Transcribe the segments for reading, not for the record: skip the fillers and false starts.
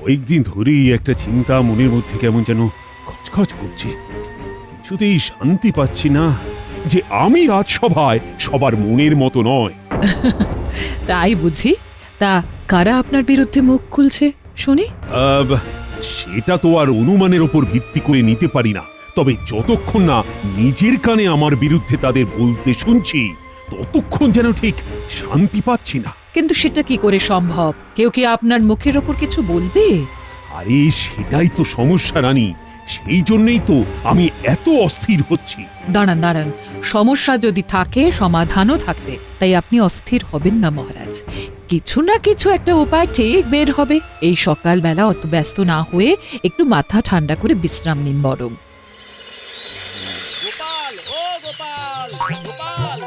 কয়েকদিন ধরেই একটা চিন্তা মনের মধ্যে কেমন যেন খচখচ করছে। কিছুতেই শান্তি পাচ্ছি না যে আমি রাজসভায় সবার মনের মতো নয়। তাই বুঝি? তা কারা আপনার বিরুদ্ধে মুখ খুলছে শুনি? সেটা তো আর অনুমানের ওপর ভিত্তি করে নিতে পারি না, তবে যতক্ষণ না নিজের কানে আমার বিরুদ্ধে তাদের বলতে শুনছি ততক্ষণ যেন ঠিক শান্তি পাচ্ছি না। কিন্তু সেটা কি করে সম্ভব? কেউ কি আপনার মুখের ওপর কিছু বলবে? আরে সেটাই তো সমস্যা রানী, সেই জন্যই তো আমি এত অস্থির হচ্ছি। দাঁড়ান দাঁড়ান, সমস্যা যদি থাকে সমাধানও থাকবে, তাই আপনি অস্থির হবেন না মহারাজ। কিছু না কিছু একটা উপায় ঠিক বের হবে। এই সকালবেলা অত ব্যস্ত না হয়ে একটু মাথা ঠান্ডা করে বিশ্রাম নিন বরং। গোপাল, ও গোপাল, গোপাল।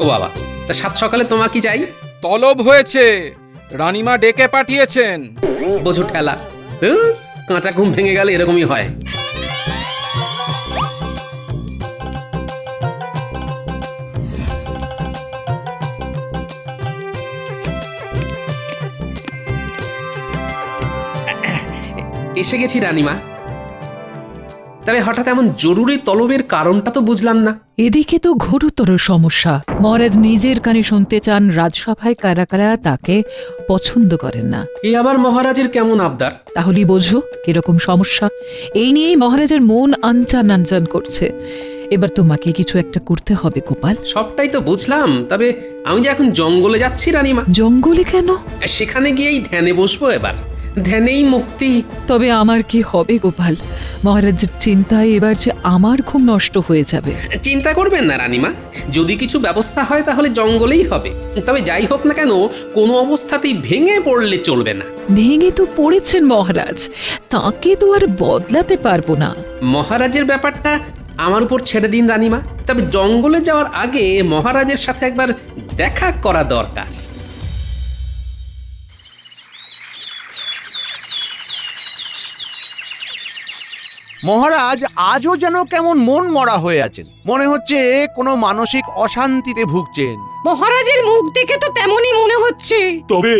ও বাবা, তা সাত সকালে তোমার কি চাই? তলব হয়েছে, রানীমা ডেকে পাঠিয়েছেন। বোঝো ঠেলা, কাঁচা ঘুম ভেঙে গেলে এরকমই হয়। এসে গেছি রানীমা। তবে হঠাৎ এমন জরুরি তলবের কারণটা তো বুঝলাম না। এদিকে তো ঘোরতর সমস্যা। মহারাজ নিজের কানে শুনতে চান রাজসভায় কারা কারা তাকে পছন্দ করেন না। এ আবার মহারাজের কেমন আবদার? তাহলেই বোঝো কিরকম সমস্যা। এই নিয়েই মহারাজের মন আনচান আনচান করছে। এবার তোমাকে কিছু একটা করতে হবে গোপাল। সবটাই তো বুঝলাম, তবে আমি যে এখন জঙ্গলে যাচ্ছি রানীমা। জঙ্গলে কেন? সেখানে গিয়েই ধ্যানে বসবো এবার। ধ্যানেই মুক্তি। তবে আমার কি হবে গোপাল? মহারাজের চিন্তায় এবার যে আমার ঘুম নষ্ট হয়ে যাবে। চিন্তা করবেন না রানীমা, যদি কিছু ব্যবস্থা হয় তাহলে জঙ্গলেই হবে। তবে যাই হোক না কেন, কোনো অবস্থাতেই ভেঙে পড়লে চলবে না। ভেঙে তো পড়েছেন মহারাজ, তাকে তো আর বদলাতে পারবো না। মহারাজের ব্যাপারটা আমার উপর ছেড়ে দিন রানীমা। তবে জঙ্গলে যাওয়ার আগে মহারাজের সাথে একবার দেখা করা দরকার। মহারাজ আজও যেন কেমন মন মরা হয়ে আছেন, মনে হচ্ছে কোনো মানসিক অশান্তিতে ভুগছেন। মহারাজের মুখ দেখে তো তেমনই মনে হচ্ছে। তবে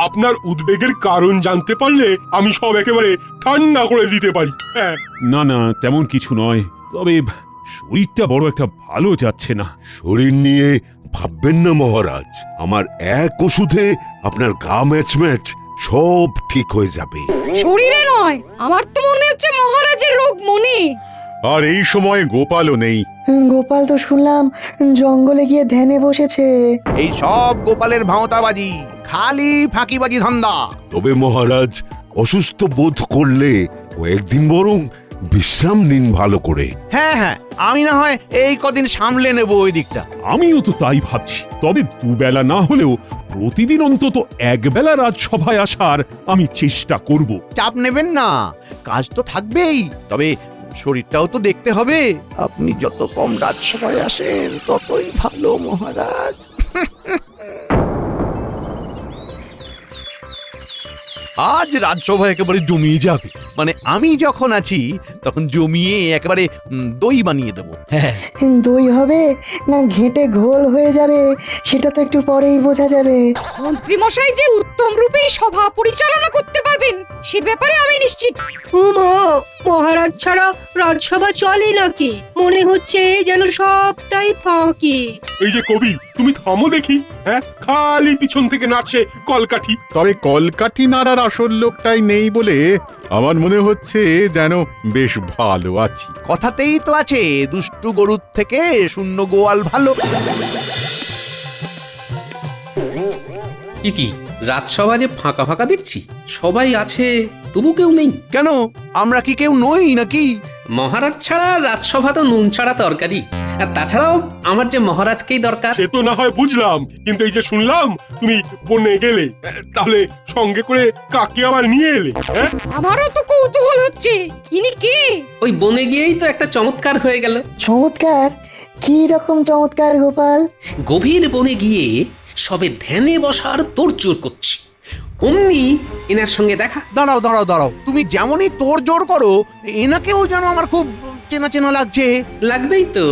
আপনার উদ্বেগের কারণ জানতে পারলে আমি সব একেবারে ঠান্ডা করে দিতে পারি। হ্যাঁ, না না, তেমন কিছু নয়, তবে শরীরটা বড় একটা ভালো যাচ্ছে না। শরীর নিয়ে ভাববেন না মহারাজ, আমার এক ওষুধে আপনার গা ম্যাচ ম্যাচ সব ঠিক হয়ে যাবে। শরীরে নয়, আমার তো মনে হচ্ছে মহারাজের রোগ মনে। আর এই সময় গোপালও নেই। গোপাল তো শুনলাম জঙ্গলে গিয়ে ধ্যানে বসেছে। এই সব গোপালের ভাঁওতাবাজি, খালি ফাঁকিবাজি ধান্দা। তবে মহারাজ অসুস্থ বোধ করলে কয়েকদিন বরং বিশ্রাম নিন ভালো করে। হ্যাঁ হ্যাঁ, আমি না হয় এই কদিন সামলে নেব ওই দিকটা। আমিও তো তাই ভাবছি, তবে দুবেলা না হলেও প্রতিদিন অন্তত একবেলা রাজসভায় আসার আমি চেষ্টা করব। চাপ নেবেন না, কাজ তো থাকবেই, তবে শরীরটাও তো দেখতে হবে। আপনি যত কম রাজসভায় আসেন ততই ভালো মহারাজ। আজ রাজসভা একেবারে জমিয়ে যাবে, মানে আমি যখন আছি তখন জমিয়ে একেবারে দই বানিয়ে দেবো। হ্যাঁ, দই হবে না ঘেঁটে ঘোল হয়ে যাবে সেটা তো একটু পরেই বোঝা যাবে। মন্ত্রী মশাই যে উত্তম রূপে সভা পরিচালনা করতে পারবেন সে ব্যাপারে আমি নিশ্চিত। মহারাজ ছাড়া রাজসভা চলে নাকি? মনে হচ্ছে যেন সবটাই ফাঁকি। এই যে কবি, তুমি থামো দেখি। হ্যাঁ, খালি পিছন থেকে নাচছে কলকাঠি। তবে কলকাঠি নাড়ার আসল লোকটাই নেই বলে আমার মনে হচ্ছে যেন বেশ ভালো আছি। কথাতেই তো আছে, দুষ্টু গরুর থেকে শূন্য গোয়াল ভালো। কি রাজসভা যে ফাঁকা ফাঁকা দেখছি, সবাই আছে তবু কেউ নেই কেন? আমরা কি কেউ নই নাকি? মহারাজ ছাড়া রাজসভা তো নুন ছাড়া তরকারি। আর তাছাড়াও আমার যে মহারাজকেই দরকার। সে তো না হয় বুঝলাম, কিন্তু এই যে শুনলাম তুমি বনে গেলে, তাহলে সঙ্গে করে কাকে আবার নিয়ে এলে? হ্যাঁ, আমারও তো কৌতূহল হচ্ছে, ইনি কে? ওই বনে গিয়েই তো একটা চমৎকার হয়ে গেল। চমৎকার? কি রকম চমৎকার গোপাল? গভীর বনে গিয়ে সবে ধ্যানে বসার তোড়জোড় করছি, অমনি এনার সঙ্গে দেখা। দাঁড়াও দাঁড়াও দাঁড়াও, তুমি যেমনই তোড় জোর করো এনাকেও যেন আমার খুব চেনা চেনা লাগছে। লাগবেই তো,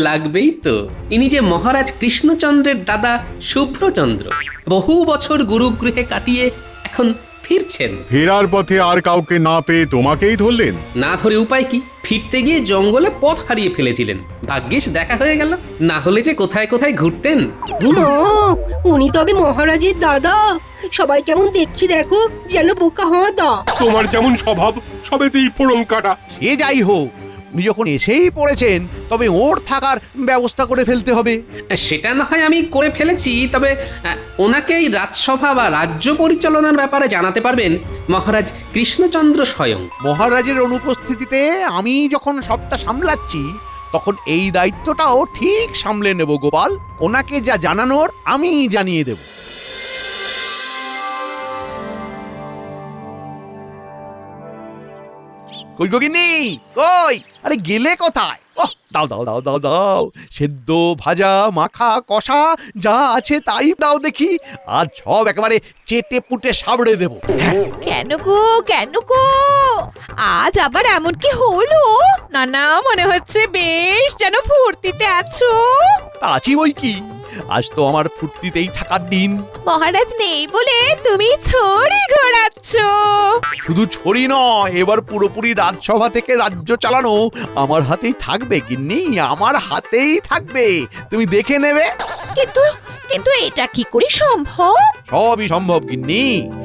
লাগবেই তো। ইনি যে মহারাজ কৃষ্ণচন্দ্রের দাদা শুভ্রচন্দ্র, বহু বছর গুরুগৃহে কাটিয়ে এখন ফিরছেন। ফেরার পথে আর কাউকে না পেয়ে তোমাকেই ধরলেন? না ধরে উপায় কি, ফিরতে গিয়ে জঙ্গলে পথ হারিয়ে ফেলেছিলেন, ভাগ্যিস দেখা হয়ে গেল, না হলে যে কোথায় কোথায় ঘুরতেন। মা, উনি তবে মহারাজের দাদা? সবাই কেমন দেখছি দেখো, যেন বোকা হাঁদা। তোমার যেমন স্বভাব সবেতেই ফোড়ন কাটা। সে যাই হোক, উনি যখন এসেই পড়েছেন তবে ওর থাকার ব্যবস্থা করে ফেলতে হবে। সেটা না হয় আমি করে ফেলেছি, তবে ওনাকে এই রাজসভা বা রাজ্য পরিচালনার ব্যাপারে জানাতে পারবেন মহারাজ কৃষ্ণচন্দ্র স্বয়ং। মহারাজের অনুপস্থিতিতে আমি যখন সবটা সামলাচ্ছি তখন এই দায়িত্বটাও ঠিক সামলে নেব গোপাল। ওনাকে যা জানানোর আমি জানিয়ে দেব। কই গগিনি, কই? আরে গেলে কোথায়? ওহ, দাও দাও দাও দাও দাও, সেদ্ধ ভাজা মাখা কষা যা আছে তাই দাও দেখি, আজ সব একেবারে চেটে পুটে সাবড়ে দেব। কেন গো আজ আবার এমন কি হলো? না না, মনে হচ্ছে বেশ যেন ফুর্তিতে আছো। তা আছি বই কি, আজ তো আমার ফুর্তিতেই থাকার দিন। মহারাজ নেই বলে তুমি ছড়ি ঘোরাচ্ছ। শুধু ছড়ি নয়, এবার পুরোপুরি রাজসভা থেকে রাজ্য চালানো আমার হাতেই থাকবে গিন্নি, আমার হাতেই থাকবে, তুমি দেখে নেবে। কিন্তু কিন্তু এটা কি করে সম্ভব? সবই সম্ভব গিন্নি,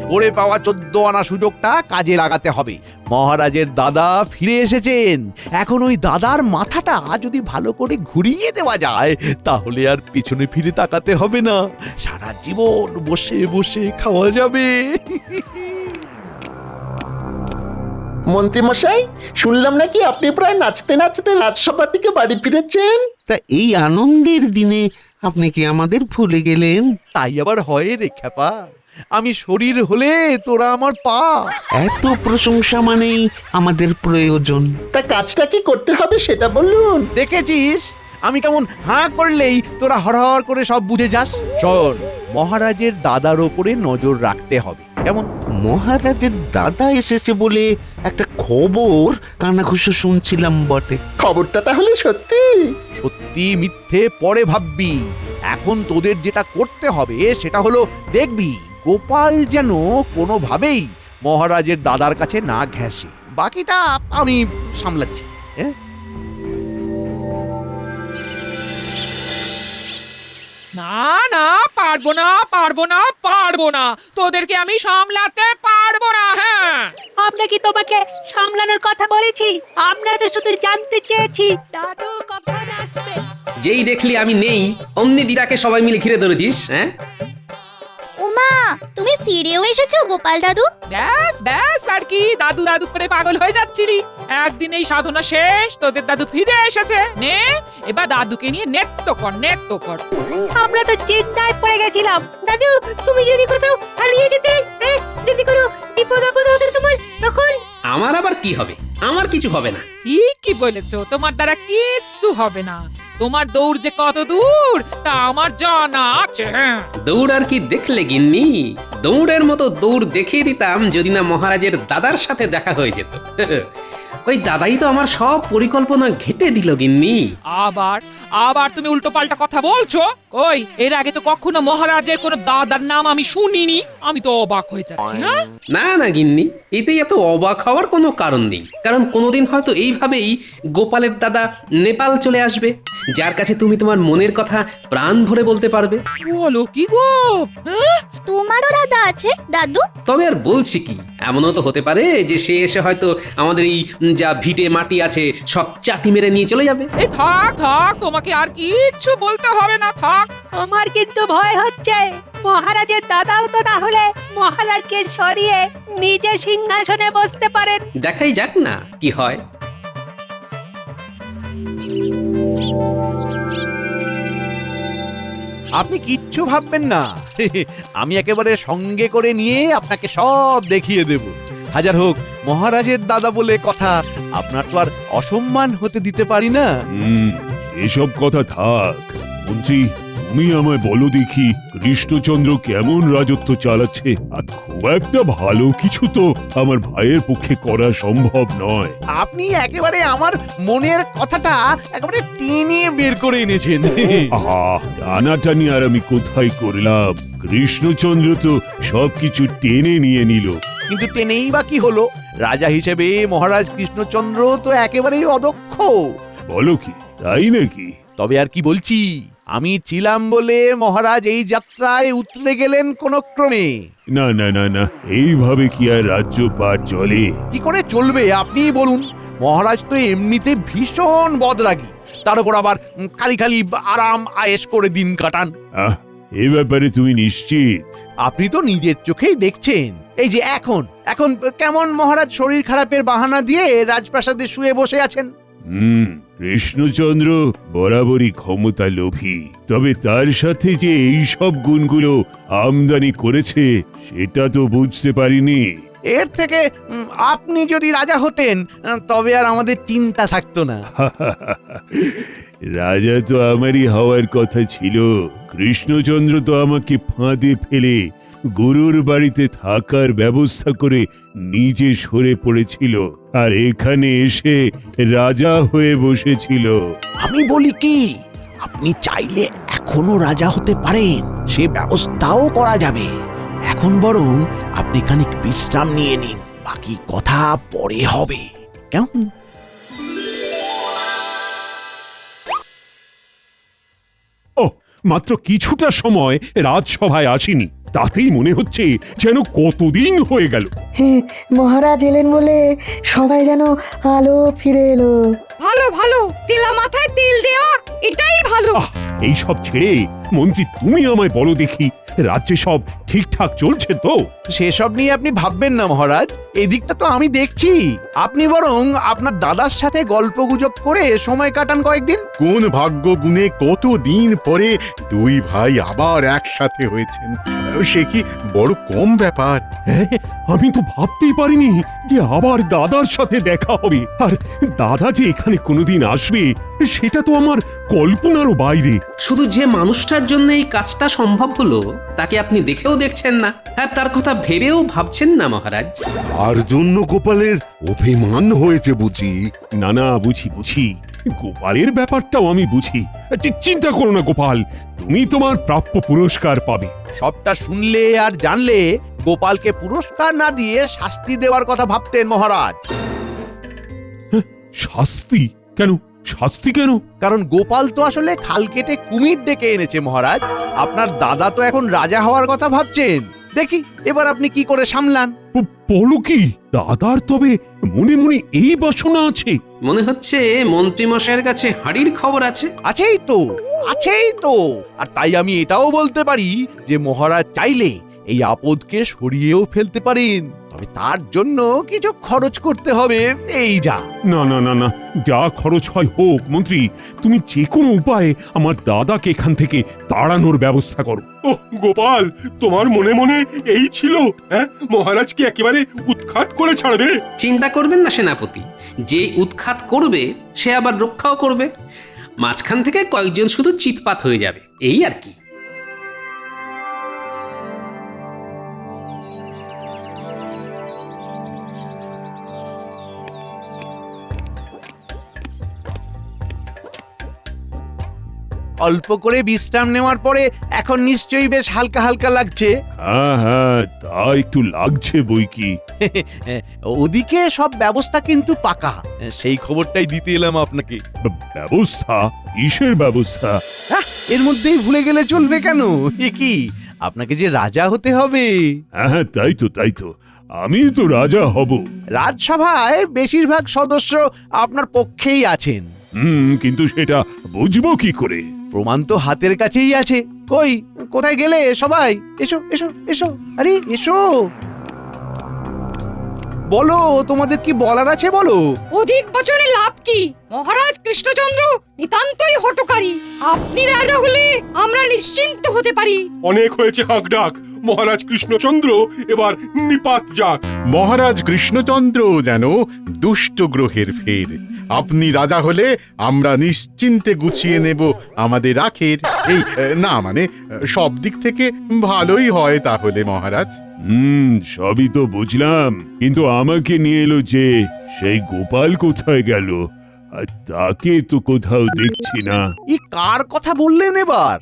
পড়ে পাওয়া 14 আনা সুযোগটা কাজে লাগাতে হবে। মহারাজের দাদা ফিরে এসেছেন, এখন ওই দাদার মাথাটা যদি ভালো করে ঘুরিয়ে দেওয়া যায় তাহলে আর পিছনে ফিরে তাকাতে হবে না, সারা জীবন বসে বসে খাওয়া যাবে। মন্ত্রী মশাই, শুনলাম নাকি আপনি প্রায় নাচতে নাচতে রাজসভা থেকে বাড়ি ফিরেছেন। তা এই আনন্দের দিনে আপনি কি আমাদের ভুলে গেলেন? তাই আবার হয় রে খেপা, আমি শরীর হলে তোরা আমার পা। এত প্রশংসা মানেই আমাদের প্রয়োজন। তা কাজটা কি করতে হবে সেটা বলুন। দেখেছিস আমি কেমন হাঁ করলেই তোরা হরহর করে সব বুঝে যাস। শোন, মহারাজের দাদার ওপরে নজর রাখতে হবে। কেমন? মহারাজের দাদা এসেছে বলে একটা খবর কানাঘুষো শুনছিলাম বটে। খবরটা তাহলে সত্যি? সত্যি মিথ্যে পরে ভাববি, এখন তোদের যেটা করতে হবে সেটা হলো দেখবি গোপাল যেন কোনোভাবেই মহারাজের দাদার কাছে না ঘেঁষে। বাকিটা আমি সামলাচ্ছি। না না, পারবো না, তোদেরকে আমি সামলাতে পারবো না। হ্যাঁ, আমরা কি তোমাকে সামলানোর কথা বলেছি? আমরা তো শুধু জানতে চেয়েছি দাদু কখন আসবে। যেই দেখলি আমি নেই অমনি দিদাকে সবাই মিলে ঘিরে ধরেছিস। হ্যাঁ, ওমা, তুমি ফিরেও এসেছো গোপাল দাদু? ব্যাস ব্যাস, আর কি দাদু দাদু করে পাগল হয়ে যাচ্ছিলি? একদিন এই সাধনা শেষ, তোদের দাদু ফিরে এসেছে। নে, এবার দাদুকে নিয়ে নেত্য কর। আমরা তো চিন্তায় পড়ে গেছিলাম। দাদু, তুমি যদি কোথাও হারিয়ে যেতে, যদি কোনো বিপদ আপদ হতো তোমার, তখন? আমার আবার কি হবে? আমার কিছু হবে না। ঠিকই বলেছো, তোমার দ্বারা কিচ্ছু হবে না। তোমার দৌড় যে কত দূর তা আমার জানা আছে। দৌড় আর কি দেখলে গিন্নি? দৌড়ের মতো দৌড় দেখিয়ে দিতাম যদি না মহারাজের দাদার সাথে দেখা হয়ে যেত। ওই দাদাই তো আমার সব পরিকল্পনা ঘেটে দিল গিন্নি। আবার তুমি উল্টো পাল্টা কথা বলছো। ওই, এর আগে তো কখনো মহারাজের কোনো দাদার নাম আমি শুনিনি, আমি তো অবাক হয়ে যাচ্ছি। হ্যাঁ, না না গিন্নি, এতেই এত অবাক হওয়ার কোনো কারণ নেই, কারণ কোনোদিন হয়তো এইভাবেই গোপালের দাদা নেপাল চলে আসবে, যার কাছে তুমি তোমার মনের কথা প্রাণ ভরে বলতে পারবে। বলো কি গো? তোমারও দাদা আছে দাদু? তবে আর বলছি কি, এমনও তো হতে পারে যে সে এসে হয়তো আমাদের এই যা ভিটে মাটি আছে সব চাটি মেরে নিয়ে চলে যাবে। এই থাক, তোমাকে আর কিচ্ছু বলতে হবে না, থাক। আমার কিন্তু ভয় হচ্ছে, মহারাজের দাদাও তো তাহলে মহারাজকে সরিয়ে নিজে সিংহাসনে বসতে পারেন। দেখাই যাক না কি হয়। আপনি কিচ্ছু ভাববেন না, আমি একেবারে সঙ্গে করে নিয়ে আপনাকে সব দেখিয়ে দেব। হাজার হোক মহারাজের দাদা বলে কথা, আপনার তো আর অসম্মান হতে দিতে পারি না। এসব কথা থাক মন্ত্রী, তুমি আমায় বলো দেখি কৃষ্ণচন্দ্র কেমন রাজত্ব চালাচ্ছে? আর খুব একটা ভালো কিছু তো আমার ভাইয়ের পক্ষে করা সম্ভব নয়। আপনি একেবারে আমার মনের কথাটা একেবারে টেনে বের করে এনেছেন। আহা, টানাটানি আর আমি কোথায় করলাম? কৃষ্ণচন্দ্র তো সবকিছু টেনে নিয়ে নিল। কিন্তু টেনেই বা কি হলো? রাজা হিসেবে মহারাজ কৃষ্ণচন্দ্র তো একেবারেই অদক্ষ। বলো কি, তাই নাকি? তবে আর কি বলছি, আমি ছিলাম বলে মহারাজ এই যাত্রায় উতরে গেলেন কোন ক্রমে। না না না না, এইভাবে কি আর রাজ্য পার চলে? কি করে চলবে আপনিই বলুন? মহারাজ তো এমনিতে ভীষণ বদরাগী, তার উপর আবার খালি খালি আরাম আয়েশ করে দিন কাটান। এ ব্যাপারে তুমি নিশ্চিত? আপনি তো নিজের চোখেই দেখছেন। এই যে এখন এখন কেমন মহারাজ শরীর খারাপের বাহানা দিয়ে রাজপ্রাসাদে শুয়ে বসে আছেন। কৃষ্ণচন্দ্র বরাবরই ক্ষমতা লোভী, তবে তার সাথে যে এই সব গুণগুলো আমদানি করেছে সেটা তো বুঝতে পারিনি। এর থেকে আপনি যদি রাজা হতেন তবে আর আমাদের চিন্তা থাকতো না। রাজা তো আমারই হওয়ার কথা ছিল। কৃষ্ণচন্দ্র তো আমাকে ফাঁদে ফেলে গুরুর বাড়িতে থাকার ব্যবস্থা করে নিজে সরে পড়েছিল, আর এখানে এসে রাজা হয়ে বসেছিল। আমি বলি কি, আপনি চাইলে এখনো রাজা হতে পারেন, সে ব্যবস্থাও করা যাবে। এখন বরং আপনি খানিক বিশ্রাম নিয়ে নিন, বাকি কথা পরে হবে, কেমন? ও, মাত্র কিছুটা সময় রাজসভায় আসিনি, তাতেই মনে হচ্ছে যেন কতদিন হয়ে গেল। হ্যাঁ, মহারাজ এলেন বলে সবাই যেন আলো ফিরে এলো। ভালো ভালো, তেলা মাথায় তেল দেওয়া, এটাই ভালো। এই সব ছেড়ে মন্ত্রী তুমি আমায় বলো দেখি, রাজ্যে সব ঠিকঠাক চলছে তো? সেসব নিয়ে আপনি ভাববেন না মহারাজ, এই দিকটা তো আমি দেখছি। আপনি বরং আপনার দাদার সাথে গল্প গুজব করে সময় কাটান কয়েকদিন। কোন ভাগ্য গুণে কতদিন পরে দুই ভাই আবার একসাথে হয়েছেন, সে কি বড় কম ব্যাপার? আমি তো ভাবতেই পারিনি যে আবার দাদার সাথে দেখা হবে, আর দাদা যে এখানে কোনোদিন আসবে সেটা তো আমার কল্পনারও বাইরে। শুধু যে মানুষটার জন্য এই কাজটা সম্ভব হলো তাকে আপনি দেখেও দেখছেন না, আর তার কথা ভেবেও ভাবছেন না মহারাজ। আর জন্য গোপালের অভিমান হয়েছে বুঝি? না না, বুঝি বুঝি, গোপালের ব্যাপারটাও আমি বুঝি। চিন্তা করো না গোপাল, তুমি তোমার প্রাপ্য পুরস্কার পাবে। সবটা শুনলে আর জানলে গোপালকে পুরস্কার না দিয়ে শাস্তি দেওয়ার কথা ভাবতেন মহারাজ। শাস্তি কেন? শাস্তি কেন? কারণ গোপাল তো আসলে খাল কেটে কুমির ডেকে এনেছে মহারাজ। আপনার দাদা তো এখন রাজা হওয়ার কথা ভাবছেন, দেখি এবার আপনি কি করে সামলান। বলো কি, দাদার তবে মনে মনে এই বাসনা আছে? মনে হচ্ছে মন্ত্রী মশাইয়ের কাছে হাড়ির খবর আছে। আছেই তো, আছেই তো। আর তাই আমি এটাও বলতে পারি যে মহারাজ চাইলে এই আপদকে সরিয়েও ফেলতে পারেন, তবে তার জন্য কিছু খরচ করতে হবে, এই যা। না না না না, যা খরচ হয় হোক মন্ত্রী, তুমি যে কোনো উপায়ে আমার দাদাকে এখান থেকে তাড়ানোর ব্যবস্থা করো। ও গোপাল, তোমার মনে মনে এই ছিল? হ্যাঁ, মহারাজ কি একেবারে উৎখাত করে ছাড়বে? চিন্তা করবেন না সেনাপতি, যে উৎখাত করবে সে আবার রক্ষাও করবে। মাঝখান থেকে কয়েকজন শুধু চিৎপাত হয়ে যাবে, এই আর কি। অল্প করে বিশ্রাম নেওয়ার পরে এখন নিশ্চয়ই বেশ হালকা হালকা লাগছে। হ্যাঁ হ্যাঁ, তা একটু লাগছে বই কি। ওদিকে সব ব্যবস্থা কিন্তু পাকা, সেই খবরটাই দিতে এলাম আপনাকে। ব্যবস্থা? কিসের ব্যবস্থা? এর মধ্যেই ভুলে গেলে চলবে কেন? এ কি, আপনাকে যে রাজা হতে হবে। হ্যাঁ, তাই তো তাই তো, আমি তো রাজা হব। রাজসভায় বেশিরভাগ সদস্য আপনার পক্ষেই আছেন। কিন্তু সেটা বুঝবো কি করে? প্রমাণ তো হাতের কাছেই আছে। কই, কোথায় গেলে সবাই? এসো এসো এসো, আরে এসো, বলো তোমাদের কি বলার আছে বলো। অধিক বছরে লাভ কি? মহারাজ কৃষ্ণচন্দ্র নিতান্তই হটকারী। আপনি রাজা হলে আমরা নিশ্চিন্ত হতে পারি। অনেক হয়েছে হাঁক ডাক। মহারাজ কৃষ্ণচন্দ্র এবার নিপাত যাক। মহারাজ কৃষ্ণচন্দ্র যেন দুষ্ট গ্রহের ফের। আপনি রাজা হলে আমরা নিশ্চিন্তে গুছিয়ে নেব আমাদের আখের। এই না মানে সব দিক থেকে ভালোই হয় তাহলে মহারাজ। সবই তো বুঝলাম, কিন্তু আমাকে নিয়ে এলো যে সেই গোপাল কোথায় গেল? আর তাকে তো কোথাও দেখছি না। এই কার কথা বললেন এবার?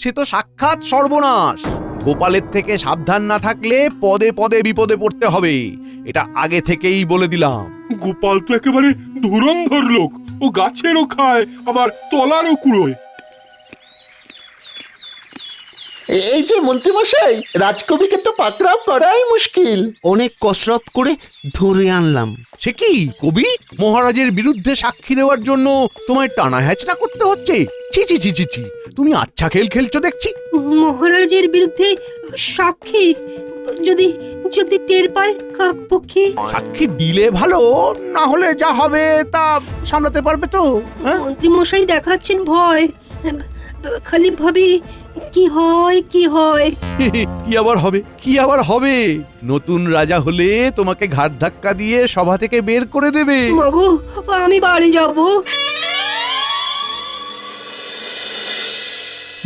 সে তো সাক্ষাৎ সর্বনাশ। গোপালের থেকে সাবধান না থাকলে পদে পদে বিপদে পড়তে হবে, এটা আগে থেকেই বলে দিলাম। গোপাল তো একেবারে ধুরন্ধর লোক। ও গাছেরও খায়, আবার তলারও কুড়োয়। এই যে মন্ত্রীমশাই, রাজকবিকে তো পাকড়াও করাই মুশকিল। অনেক কসরত করে ধরে আনলাম। সে কি কবি? মহারাজের বিরুদ্ধে সাক্ষী দেওয়ার জন্য তোমায় টানা হ্যাচড়া করতে হচ্ছে? ছি ছি ছি ছি ছি, তুমি আচ্ছা খেল খেলছো দেখছি। মহারাজের বিরুদ্ধে সাক্ষী যদি যদি টের পায় কাকপক্ষী। সাক্ষী দিলে ভালো, না হলে যা হবে তা সামলাতে পারবে তো? মন্ত্রী মশাই দেখাচ্ছেন ভয়, খালি ভাবি কি হয় কি হয়। কি আবার হবে, কি আবার হবে? নতুন রাজা হলে তোমাকে ঘাট ধাক্কা দিয়ে সভা থেকে বের করে দেবে। মাগো, আমি বাড়ি যাব।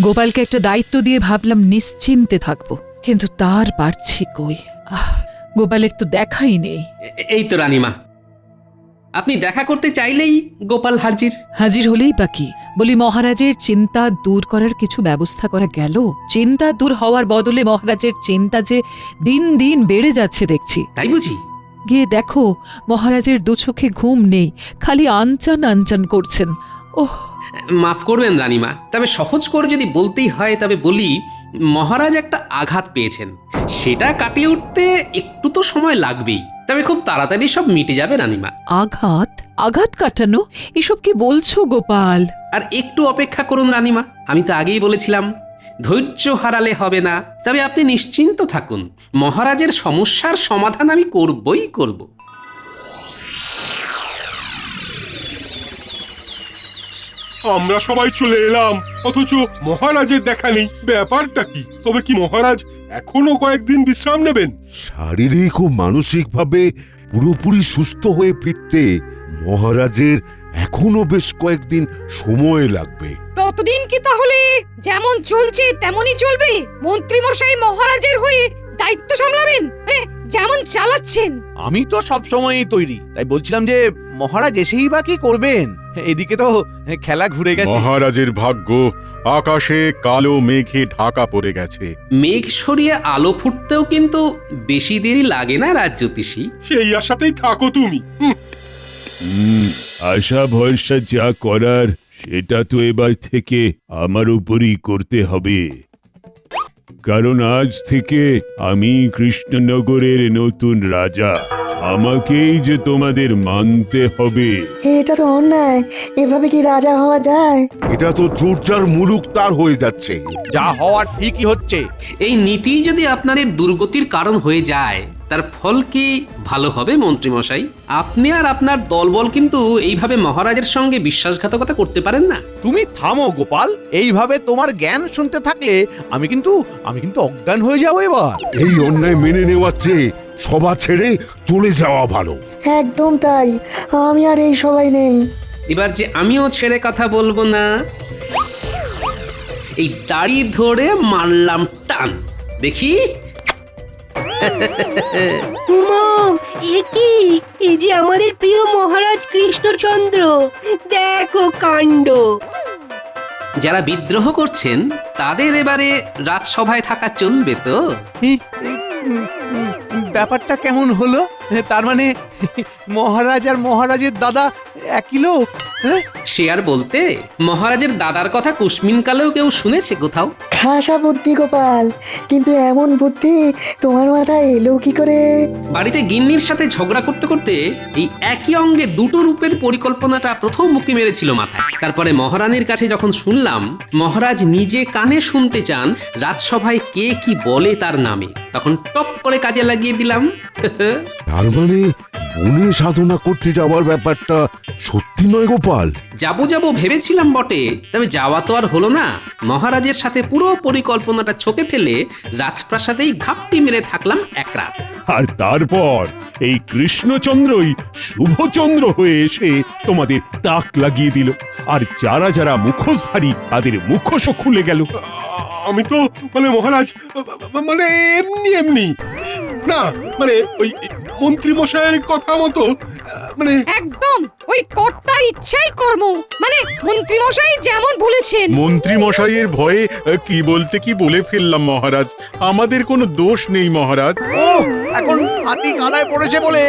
গোপালকে একটা দায়িত্ব দিয়ে ভাবলাম নিশ্চিন্তে থাকবো, কিন্তু তার পারছি কই। গোপালের তো দেখাই নেই। এই তো রানীমা, আপনি দেখা করতে চাইলেই গোপাল হাজির। হাজির হলেই বাকি বলি, মহারাজের চিন্তা দূর করার কিছু ব্যবস্থা করা গেল? চিন্তা দূর হওয়ার বদলে মহারাজের চিন্তা যে দিন দিন বেড়ে যাচ্ছে দেখছি। তাই বুঝি? গিয়ে দেখো, মহারাজের দু চোখে ঘুম নেই, খালি আনচান আনচান করছেন। ওহ, মাফ করবেন রানীমা, তবে সহজ করে যদি বলতেই হয় তবে বলি, মহারাজ একটা আঘাত পেয়েছেন। সেটা কাটিয়ে উঠতে একটু তো সময় লাগবেই, তবে খুব তাড়াতাড়ি সব মিটে যাবে রানীমা। আঘাত? আঘাত কাটানো? এসব কি বলছো গোপাল? আর একটু অপেক্ষা করুন রানীমা, আমি তো আগেই বলেছিলাম ধৈর্য হারালে হবে না। তবে আপনি নিশ্চিন্ত থাকুন, মহারাজের সমস্যার সমাধান আমি করবই করব। আমরা সবাই চলে এলাম, অথচ মহারাজের দেখা নেই। ব্যাপারটা কি? তবে কি মহারাজ এখনো কয়েকদিন বিশ্রাম নেবেন? শারীরিক ও মানসিকভাবে পুরোপুরি সুস্থ হয়ে ফিরতে মহারাজের এখনো বেশ কয়েকদিন সময় লাগবে। ততদিন কি তাহলে যেমন চলছে তেমনই চলবে? মন্ত্রী মশাই মহারাজের হয়ে দায়িত্ব সামলাবেন, যেমন চালাচ্ছেন। আমি তো সব সময়ই তৈরি, তাই বলছিলাম যে মহারাজ এসেই বা কি করবেন? এদিকে তো খেলা ঘুরে গেছে। মহারাজের ভাগ্য আকাশে কালো মেঘে ঢাকা পড়ে গেছে। মেঘ সরিয়ে আলো ফুটতেও কিন্তু বেশি দেরি লাগে না রাজজ্যোতিষী। সেই আশাতেই থাকো তুমি। আশা ভরসা যা করার সেটা তো এবার থেকে আমার উপরই করতে হবে, কারণ আজ থেকে আমি কৃষ্ণনগরের নতুন রাজা। আমাকেই যে তোমাদের মানতে হবে। এটা তো অন্যায়, এভাবে কি রাজা হওয়া যায়? এটা তো চোরজার মুলুক তার হয়ে যাচ্ছে। যা হওয়ার ঠিকই হচ্ছে। এই নীতি যদি আপনাদের দুর্গতির কারণ হয়ে যায়, তার ফল কি ভালো হবে মন্ত্রীমশাই? আপনি আর আপনার দলবল কিন্তু এইভাবে মহারাজের সঙ্গে বিশ্বাসঘাতকতা করতে পারেন না। তুমি থামো গোপাল, এইভাবে তোমার জ্ঞান শুনতে থাকলে আমি কিন্তু অজ্ঞান হয়ে যাবো এবার। এই অন্যায় মেনে নেওয়ার চেয়ে সভা ছেড়ে চলে যাওয়া ভালো। একদম তাই, আমি আর এই সবাই নেই। এবার যে আমিও ছেড়ে কথা বলবো না, এই দাড়ি ধরে মারলাম টান, দেখি। এই যে আমাদের প্রিয় মহারাজ কৃষ্ণচন্দ্র, দেখো কাণ্ড। যারা বিদ্রোহ করছেন তাদের এবারে রাজসভায় থাকা চলবে তো? ব্যাপারটা কেমন হলো? তার মানে মহারাজ আর মহারাজের দাদা একই লোক? সে আর বলতে, মহারাজের দাদার কথা কুসমিন কালেও কেউ শুনেছে কোথাও? খাসা বুদ্ধি গোপাল, কিন্তু এমন বুদ্ধি তোমার মাথায় এলো কি করে? বাড়িতে গিন্নির সাথে ঝগড়া করতে করতে এই একই অঙ্গে দুটো রূপের পরিকল্পনাটা প্রথম মুখে মেরেছিল মাথায়। তারপরে মহারানীর কাছে যখন শুনলাম মহারাজ নিজে কানে শুনতে চান রাজসভায় কে কি বলে তার নামে, তখন টপ করে কাজে লাগিয়ে দিলাম। তার মানে বনে সাধনা করতে যাওয়ার ব্যাপারটা সত্যি নয় গোপাল? যাবো ভেবেছিলাম বটে, তবে যাওয়া তো আর হলো না। মহারাজের সাথে পুরো পরিকল্পনাটা ছকে ফেলে রাজপ্রাসাদেই ঘাপটি মেরে থাকলাম এক রাত। আর তারপর এই কৃষ্ণচন্দ্রই শুভচন্দ্র হয়ে এসে তোমাদের তাক লাগিয়ে দিল, আর যারা যারা মুখোশধারী তাদের মুখোশও খুলে গেল। আমি তো মানে মহারাজ মানে এমনি না, মানে ওই মন্ত্রী মশাইয়ের কথা মতো মানে একদম ওই কর্তার ইচ্ছাই কর্ম, মানে মন্ত্রী মশাই যেমন বলেছেন। মন্ত্রী মশাইয়ের ভয়ে কি বলতে কি বলে ফেললাম মহারাজ। আমাদের কোনো দোষ নেই মহারাজ। ও এখন হাতি কাদায় পড়েছে বলে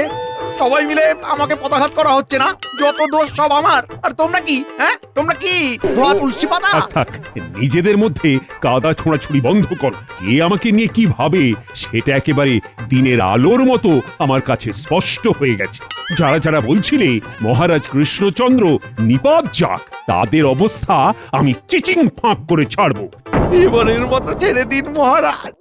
সবাই মিলে আমাকে পদাঘাত করা হচ্ছে না? যত দোষ সব আমার। আর তোমরা কি? হ্যাঁ, তোমরা কি ধোয়া তুলসী পাতা? থাক, নিজেদের মধ্যে কাদা ছোঁড়াছুড়ি বন্ধ করো। কে আমাকে নিয়ে কি ভাবে সেটা একেবারে দিনের আলোর মতো আমার কাছে স্পষ্ট হয়ে গেছে। যারা যারা বলছিলে মহারাজ কৃষ্ণচন্দ্র নিপাত যাক, তাদের অবস্থা আমি চিচিং ফাঁক করে ছাড়বো। এবারের মতো ছেড়ে দিন মহারাজ,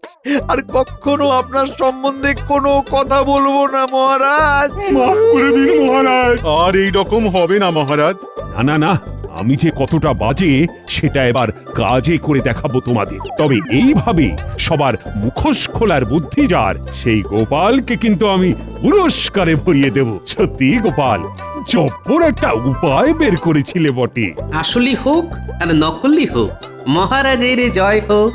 আর কখনো আপনার সম্বন্ধে কোনো কথা বলবো না মহারাজ। মাফ করে দিন মহারাজ। আর এই রকম হবে না মহারাজ। না, আমি যে কতটা বাজে সেটা এবার কাজে করে দেখাবো তোমাদের। তবে এইভাবে সবার মুখোশ খোলার বুদ্ধি যার, সেই গোপালকে কিন্তু আমি পুরস্কারে ভরিয়ে দেব। সত্যি গোপাল, জব্বর একটা উপায় বের করেছিলে বটে। আসলি হোক আর নকলি হোক, মহারাজের জয় হোক।